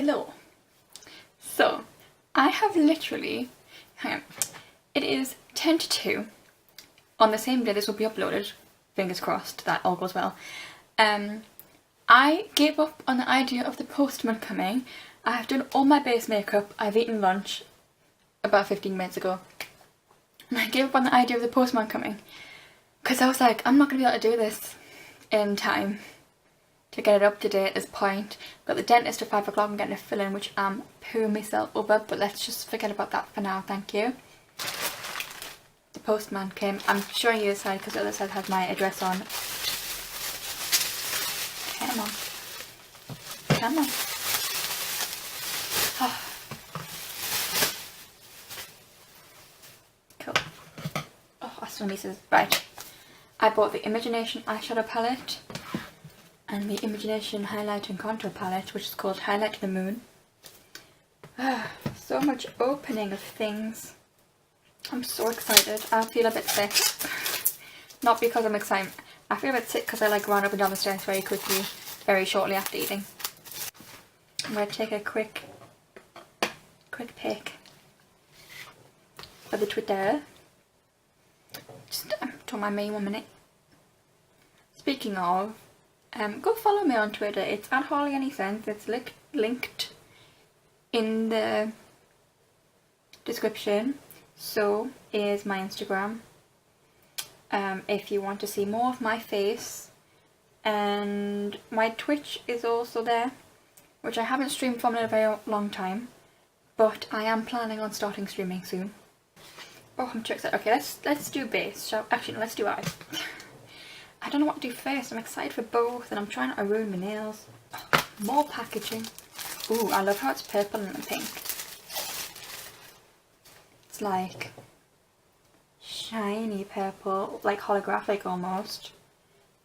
Hello. So, I have literally, hang on, it is 10 to 2, on the same day this will be uploaded, fingers crossed that all goes well. I gave up on the idea of the postman coming. I have done all my base makeup, I've eaten lunch about 15 minutes ago, and I gave up on the idea of the postman coming, because I was like, I'm not going to be able to do this in time to get it up to date at this point. Got the dentist at 5 o'clock, I'm getting a fill-in, which I'm pooing myself over, but let's just forget about that for now, thank you. The postman came. I'm showing you this side because the other side has my address on. Come on. Come on. Oh. Cool. Oh, I still need this. Right. I bought the Imagination eyeshadow palette and the Imagination highlight and contour palette, which is called Highlight to the Moon. So much opening of things. I'm so excited. I feel a bit sick. Not because I'm excited. I feel a bit sick because I like ran up and down the stairs very quickly, very shortly after eating. I'm going to take a quick pic for the Twitter. Just don't mind me 1 minute. Speaking of, go follow me on Twitter. It's at HardlyAnySense. It's linked in the description. So is my Instagram. If you want to see more of my face, and my Twitch is also there, which I haven't streamed from in a very long time, but I am planning on starting streaming soon. Oh, I'm too excited. Okay, let's do base. Actually, no, let's do eyes. I don't know what to do first. I'm excited for both, and I'm trying not to ruin my nails. Oh, more packaging. Ooh, I love how it's purple and pink. It's like shiny purple, like holographic almost,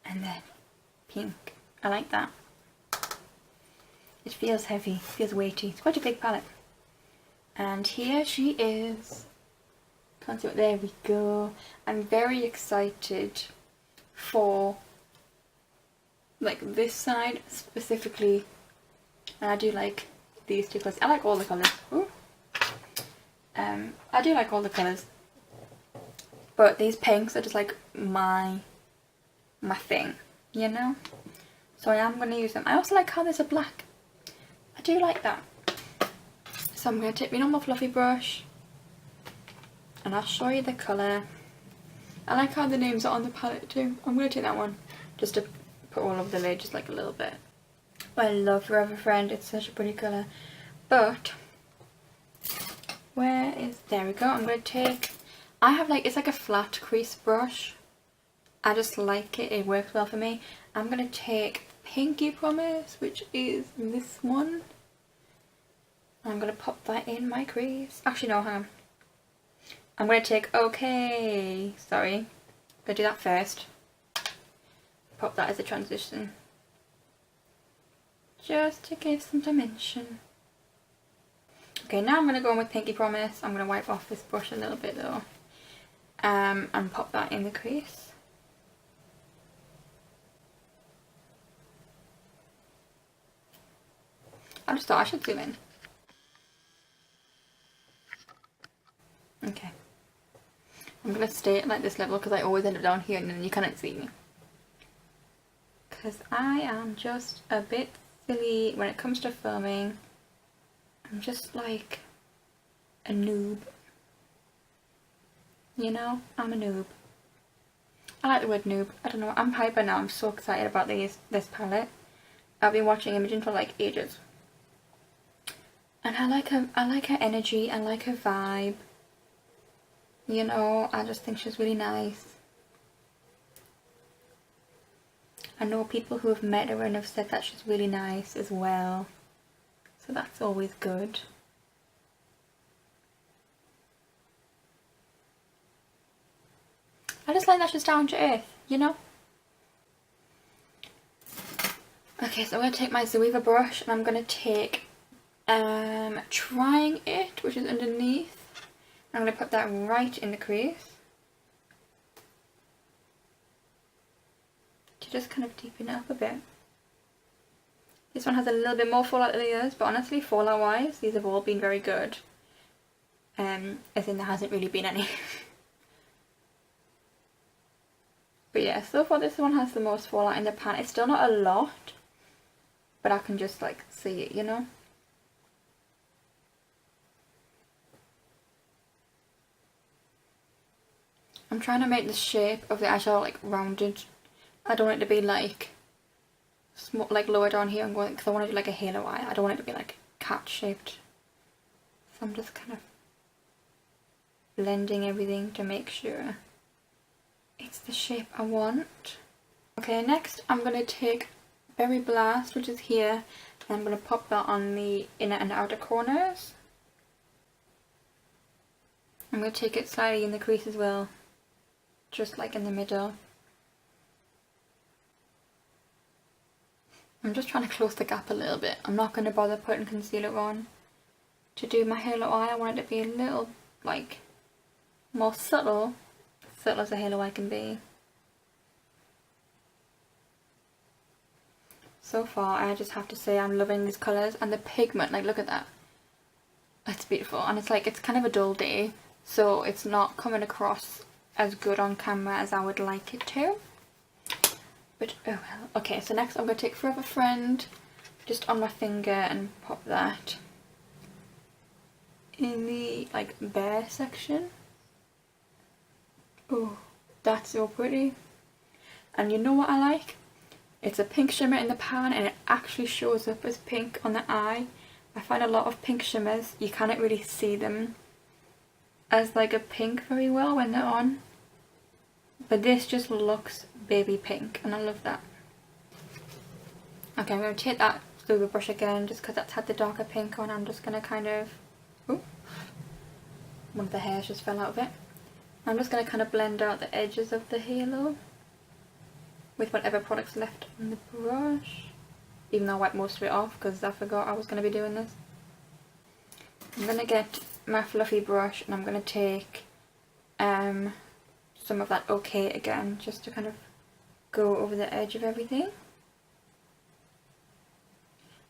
and then pink. I like that. It feels heavy, feels weighty. It's quite a big palette. And here she is. Can't see what, there we go. I'm very excited for like this side specifically, and I do like these two colours. I like all the colours. Ooh. I do like all the colours, but these pinks are just like my thing, you know? So I am going to use them. I also like how there's a black. I do like that. So I'm going to take my normal fluffy brush and I'll show you the colour. I like how the names are on the palette too. I'm going to take that one just to put all over the lid, just like a little bit. I love Forever Friend. It's such a pretty colour. But where is, there we go. I'm going to take, I have like, it's like a flat crease brush. I just like it. It works well for me. I'm going to take Pinky Promise, which is this one. I'm going to pop that in my crease. Actually no, hang on. I'm going to take Okay. Sorry. I'm going to do that first. Pop that as a transition. Just to give some dimension. Okay, now I'm going to go in with Pinky Promise. I'm going to wipe off this brush a little bit though. And pop that in the crease. I just thought I should zoom in. Okay. I'm going to stay at like this level because I always end up down here and then you cannot see me. Because I am just a bit silly when it comes to filming. I'm just like a noob. You know, I'm a noob. I like the word noob. I don't know, I'm hyper now. I'm so excited about this palette. I've been watching Imogen for like ages. And I like her energy, I like her vibe. You know, I just think she's really nice. I know people who have met her and have said that she's really nice as well. So that's always good. I just like that she's down to earth, you know? Okay, so I'm going to take my Zoeva brush and I'm going to take Trying It, which is underneath. I'm going to put that right in the crease. To just kind of deepen it up a bit. This one has a little bit more fallout than the others, but honestly, fallout wise, these have all been very good. As in there hasn't really been any. But yeah, so far this one has the most fallout in the pan. It's still not a lot, but I can just like see it, you know. I'm trying to make the shape of the eyeshadow like rounded. I don't want it to be like small, like lower down here. I'm going because I want to do like a halo eye. I don't want it to be like cat shaped. So I'm just kind of blending everything to make sure it's the shape I want. Okay, next I'm going to take Berry Blast, which is here, and I'm going to pop that on the inner and outer corners. I'm going to take it slightly in the crease as well, just like in the middle. I'm just trying to close the gap a little bit. I'm not going to bother putting concealer on. To do my halo eye, I want it to be a little like more subtle as a halo eye can be. So far I just have to say I'm loving these colours, and the pigment, like look at that. It's beautiful, and it's like it's kind of a dull day, so it's not coming across as good on camera as I would like it to. But oh well. Okay, so next I'm going to take Forever Friend just on my finger and pop that in the like bare section. Oh, that's so pretty. And you know what I like? It's a pink shimmer in the pan, and it actually shows up as pink on the eye. I find a lot of pink shimmers, you cannot really see them as like a pink very well when they're on. But this just looks baby pink, and I love that. Okay, I'm going to take that silver brush again, just because that's had the darker pink on. I'm just going to kind of... Ooh, one of the hairs just fell out of it. I'm just going to kind of blend out the edges of the halo with whatever product's left on the brush. Even though I wiped most of it off because I forgot I was going to be doing this. I'm going to get my fluffy brush, and I'm going to take some of that OK again, just to kind of go over the edge of everything.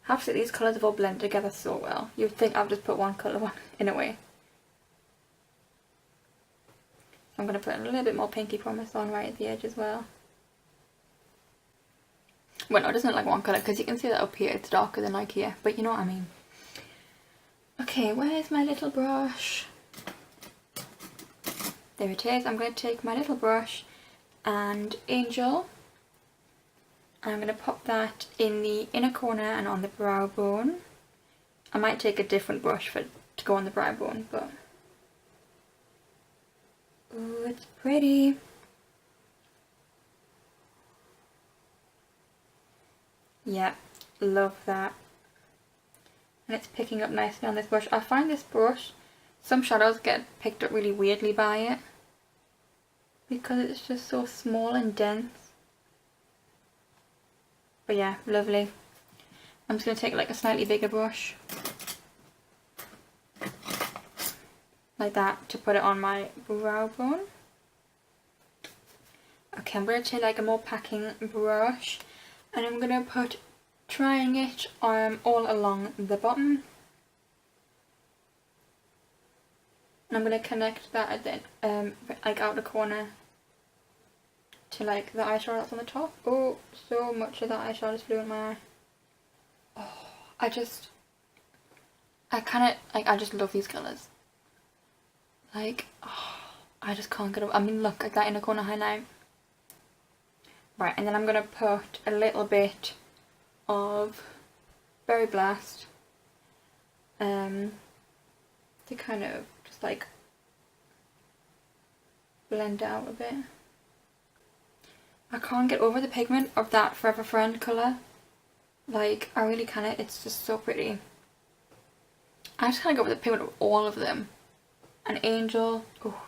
I have to say these colours have all blended together so well. You'd think I've just put one colour on in a way. So I'm going to put a little bit more Pinky Promise on right at the edge as well. Well, no, it doesn't look like one colour because you can see that up here it's darker than like here, but you know what I mean. Okay, where's my little brush? There it is. I'm going to take my little brush and Angel, and I'm going to pop that in the inner corner and on the brow bone. I might take a different brush to go on the brow bone, but... oh, it's pretty. Yeah, love that. And it's picking up nicely on this brush. I find this brush, some shadows get picked up really weirdly by it, because it's just so small and dense. But yeah, lovely. I'm just going to take like a slightly bigger brush, like that, to put it on my brow bone. Okay, I'm going to take like a more packing brush, and I'm going to trying it all along the bottom. And I'm going to connect that at the like outer corner to like the eyeshadow that's on the top. Oh, so much of that eyeshadow just flew in my eye. Oh, I just love these colours. Like, oh, I just can't get over. I mean, look at that inner corner highlight. Right, and then I'm going to put a little bit of Berry Blast to kind of just like blend out a bit. I can't get over the pigment of that Forever Friend colour. Like, I really can't. It's just so pretty. I just can't get over the pigment of all of them. And Angel, oh,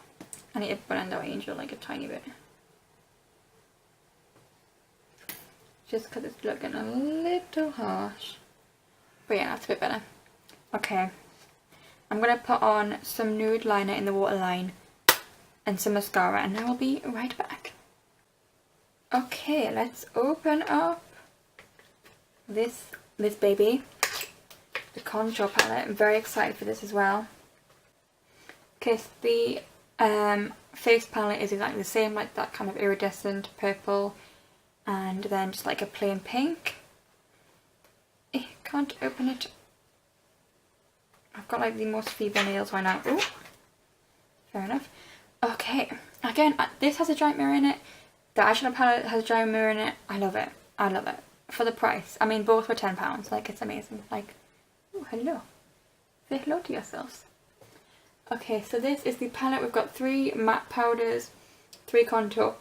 I need to blend out Angel like a tiny bit. Just because it's looking a little harsh. But yeah, that's a bit better. Okay. I'm going to put on some nude liner in the waterline and some mascara, and I will be right back. Okay, let's open up this this baby, the contour palette. I'm very excited for this as well. Okay, so the face palette is exactly the same, like that kind of iridescent purple, and then just like a plain pink. Can't open it. I've got like the most feeble nails right now. Ooh, fair enough. Okay, again, this has a giant mirror in it. The eyeshadow palette has a giant mirror in it. I love it. I love it. For the price. I mean, both were £10. Like, it's amazing. Like, oh, hello. Say hello to yourselves. Okay, so this is the palette. We've got 3 matte powders, 3 contour,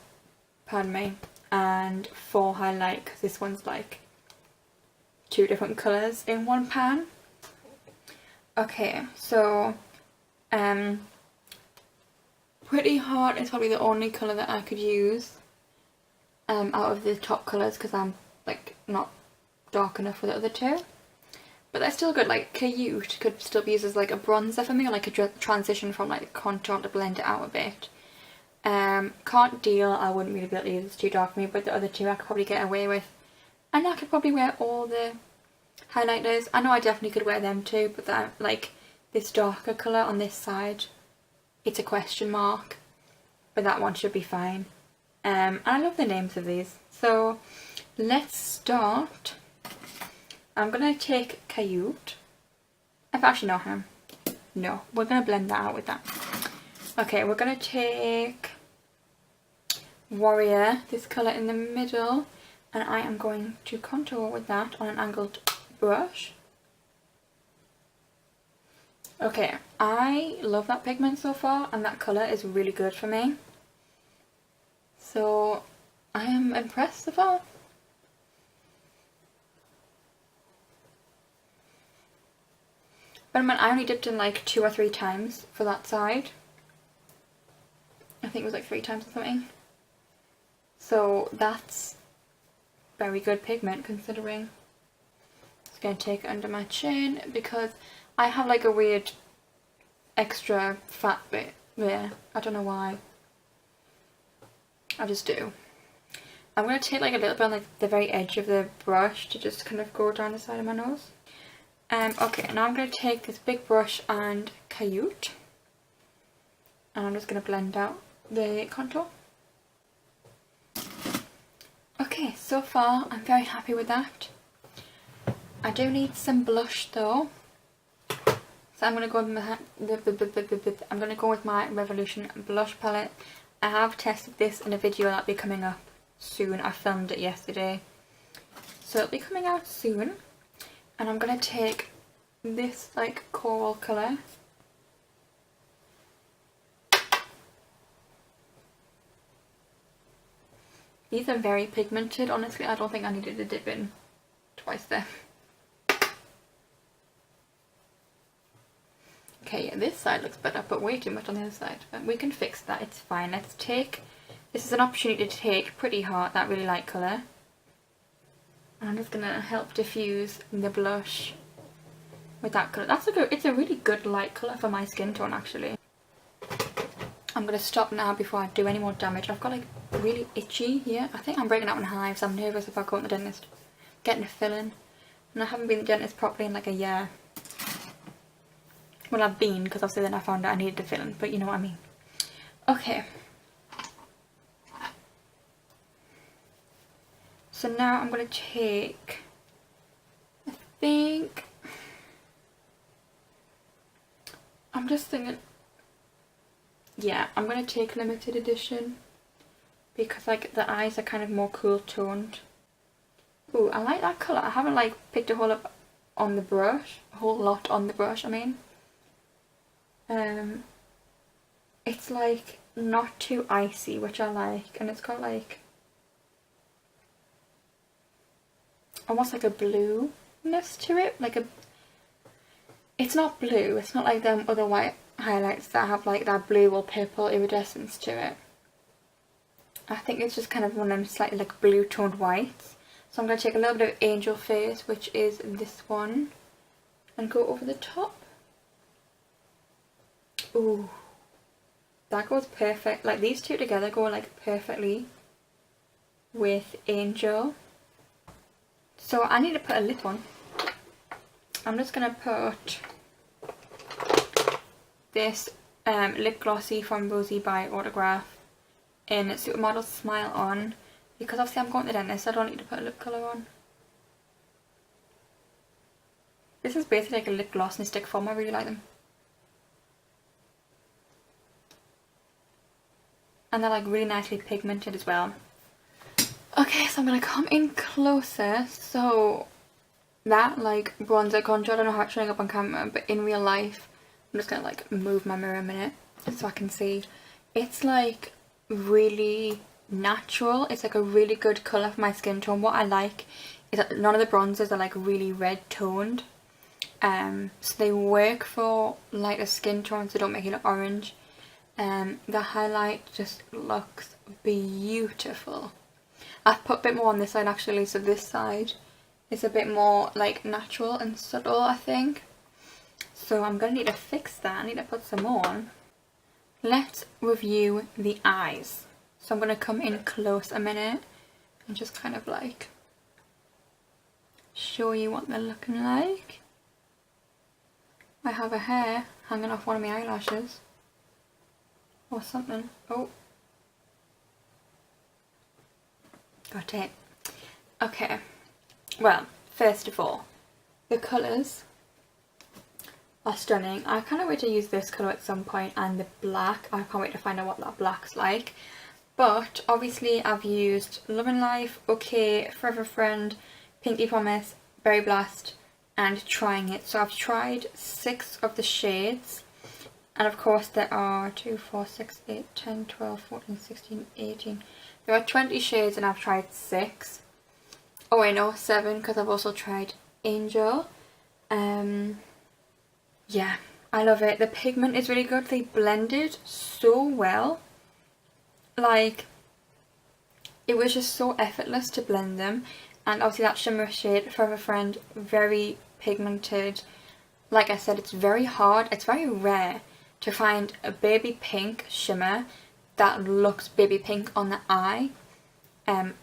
pardon me, and 4 highlight, because this one's like 2 different colours in one pan. Okay, so Pretty Heart is probably the only colour that I could use out of the top colours, because I'm like not dark enough for the other 2. But they're still good. Like Cute could still be used as like a bronzer for me, or like a transition from like contour to blend it out a bit. Can't Deal, I wouldn't really be able to use, it's too dark for me, but the other 2 I could probably get away with. And I could probably wear all the highlighters. I know I definitely could wear them too, but that, like this darker colour on this side, it's a question mark. But that one should be fine. And I love the names of these. So let's start. I'm going to take Cute. I've actually not him. No, we're going to blend that out with that. Okay, we're going to take Warrior, this colour in the middle, and I am going to contour with that on an angled brush. Okay, I love that pigment so far, and that colour is really good for me. So I am impressed so far. But I only dipped in like 2 or 3 times for that side. I think it was like 3 times or something. So that's very good pigment considering. Just going to take it under my chin because I have like a weird extra fat bit there. I don't know why. I just do. I'm going to take like a little bit on like the very edge of the brush to just kind of go down the side of my nose. Okay, now I'm going to take this big brush and Cute, and I'm just going to blend out the contour. Okay, so far I'm very happy with that. I do need some blush though, so I'm going to go with my Revolution blush palette. I have tested this in a video that'll be coming up soon. I filmed it yesterday, so it'll be coming out soon. And I'm going to take this like coral colour. These are very pigmented, honestly. I don't think I needed to dip in twice there. Okay, yeah, this side looks better, but way too much on the other side. But we can fix that, it's fine. Let's take, this is an opportunity to take Pretty Heart, that really light colour. And I'm just going to help diffuse the blush with that colour. That's a good, it's a really good light colour for my skin tone actually. I'm going to stop now before I do any more damage. I've got like really itchy here. I think I'm breaking out in hives. I'm nervous about going to the dentist, getting a fill-in. And I haven't been to the dentist properly in like a year. Well, I've been, because obviously then I found out I needed a fill-in, but you know what I mean. Okay. So now I'm going to take, I think, I'm just thinking, yeah, I'm going to take limited edition because like the eyes are kind of more cool toned. Ooh, I like that colour. I haven't like picked a whole lot on the brush, I mean. It's like not too icy, which I like, and it's got like almost like a blueness to it, like a, it's not blue, it's not like them other white highlights that have like that blue or purple iridescence to it. I think it's just kind of one of them slightly like blue toned whites. So I'm going to take a little bit of Angel Face, which is this one, and go over the top. Ooh, that goes perfect. Like these two together go like perfectly with Angel. So I need to put a lip on. I'm just going to put this lip glossy from Rosie by Autograph in Supermodel Smile on, because obviously I'm going to the dentist, so I don't need to put a lip colour on. This is basically like a lip gloss in a stick form. I really like them. And they're like really nicely pigmented as well. Okay, so I'm going to come in closer. So that like bronzer contour, I don't know how it's showing up on camera, but in real life, I'm just going to like move my mirror a minute so I can see. It's like really natural. It's like a really good colour for my skin tone. What I like is that none of the bronzers are like really red toned. So they work for lighter skin tones, they don't make it look orange. The highlight just looks beautiful. I've put a bit more on this side actually, so this side is a bit more like natural and subtle, I think. So I'm going to need to fix that. I need to put some more on. Let's review the eyes. So I'm going to come in close a minute and just kind of like show you what they're looking like. I have a hair hanging off one of my eyelashes or something. Oh, got it. Okay, well, first of all, the colours are stunning. I can't wait to use this colour at some point, and the black, I can't wait to find out what that black's like. But obviously I've used Love and Life, OK, Forever Friend, Pinky Promise, Berry Blast and Trying It. So I've tried 6 of the shades, and of course there are 2, 4, 6, 8, 10, 12, 14, 16, 18. There are 20 shades and I've tried 6. Oh I know, 7, because I've also tried Angel. Yeah, I love it. The pigment is really good. They blended so well. Like, it was just so effortless to blend them. And obviously that shimmer shade, Forever Friend, very pigmented. Like I said, it's very hard. It's very rare to find a baby pink shimmer that looks baby pink on the eye.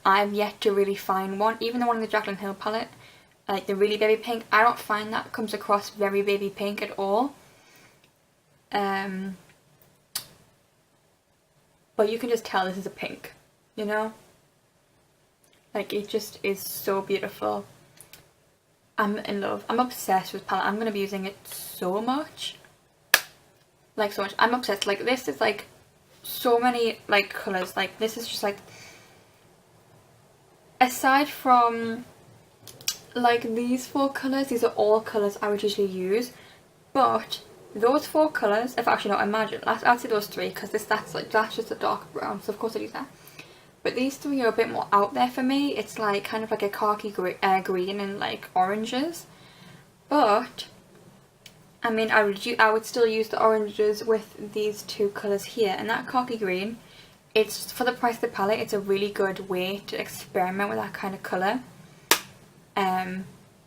I've yet to really find one. Even the one in the Jaclyn Hill palette, like the really baby pink, I don't find that comes across very baby pink at all. But you can just tell this is a pink, you know? Like, it just is so beautiful. I'm in love. I'm obsessed with palette. I'm going to be using it so much. Like, so much. I'm obsessed. Like, this is like so many like colours. Like, this is just like, aside from like these 4 colours, these are all colours I would usually use. But those 4 colours, if actually not, imagine, I'd say those 3, because that's just a dark brown, so of course I'd use that. But these 3 are a bit more out there for me. It's like kind of like a khaki green and like oranges. But I mean, I would still use the oranges with these 2 colours here. And that khaki green, it's for the price of the palette, it's a really good way to experiment with that kind of colour.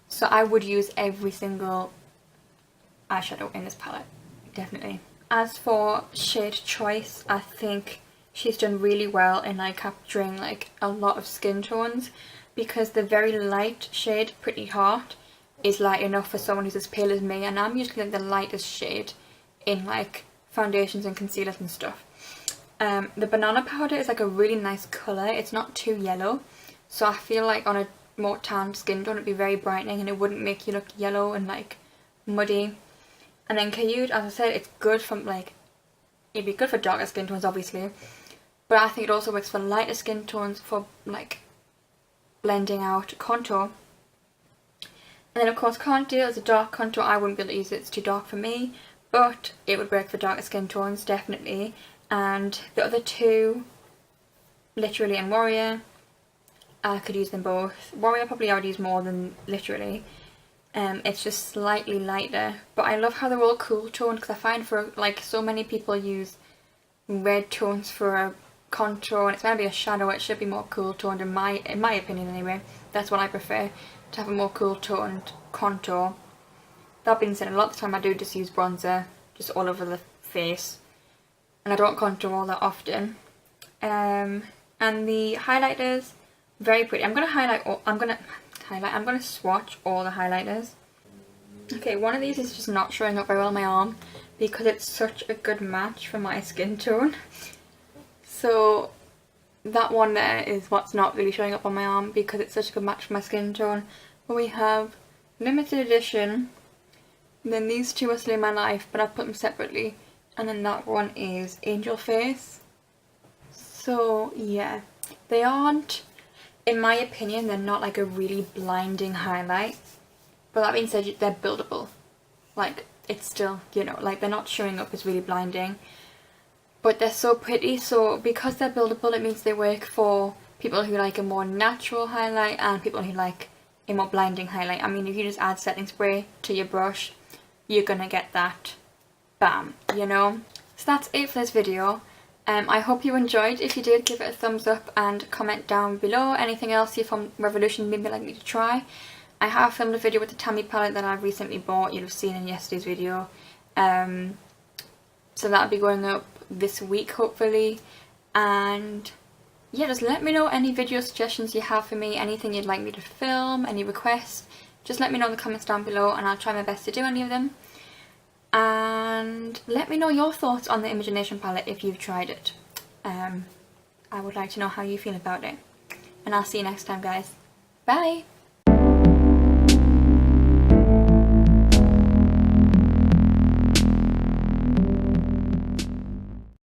So I would use every single eyeshadow in this palette, definitely. As for shade choice, I think she's done really well in like capturing like a lot of skin tones, because the very light shade Pretty Heart is light enough for someone who's as pale as me, and I'm usually like the lightest shade in like foundations and concealers and stuff. The banana powder is like a really nice colour. It's not too yellow, so I feel like on a more tanned skin tone it'd be very brightening and it wouldn't make you look yellow and like muddy. And then Cayude, as I said, it's good for like, it'd be good for darker skin tones obviously, but I think it also works for lighter skin tones for like blending out contour. And then of course Contour is a dark contour. I wouldn't be able to use it, it's too dark for me, but it would work for darker skin tones definitely. And the other 2, Literally and Warrior, I could use them both. Warrior probably I would use more than Literally. It's just slightly lighter, but I love how they're all cool toned, because I find for like so many people use red tones for a contour and it's meant to be a shadow. It should be more cool toned in my opinion anyway. That's what I prefer, to have a more cool toned contour. That being said, a lot of the time I do just use bronzer just all over the face, and I don't contour all that often. And the highlighters, very pretty. I'm gonna swatch all the highlighters. Okay, one of these is just not showing up very well on my arm because it's such a good match for my skin tone. So that one there is what's not really showing up on my arm because it's such a good match for my skin tone. But we have limited edition, and then these two are still in my life but I've put them separately, and then that one is Angel Face. So yeah, they aren't, in my opinion, they're not like a really blinding highlight, but that being said, they're buildable. Like, it's still, you know, like they're not showing up as really blinding, but they're so pretty. So because they're buildable, it means they work for people who like a more natural highlight and people who like a more blinding highlight. I mean, if you just add setting spray to your brush, you're gonna get that bam, you know. So that's it for this video. I hope you enjoyed. If you did, give it a thumbs up and comment down below anything else you from Revolution maybe like me to try. I have filmed a video with the Tammy palette that I've recently bought, you'll have seen in yesterday's video. So that'll be going up this week hopefully. And yeah, just let me know any video suggestions you have for me, anything you'd like me to film, any requests. Just let me know in the comments down below and I'll try my best to do any of them. And let me know your thoughts on the Imagination palette if you've tried it. I would like to know how you feel about it. And I'll see you next time, guys. Bye!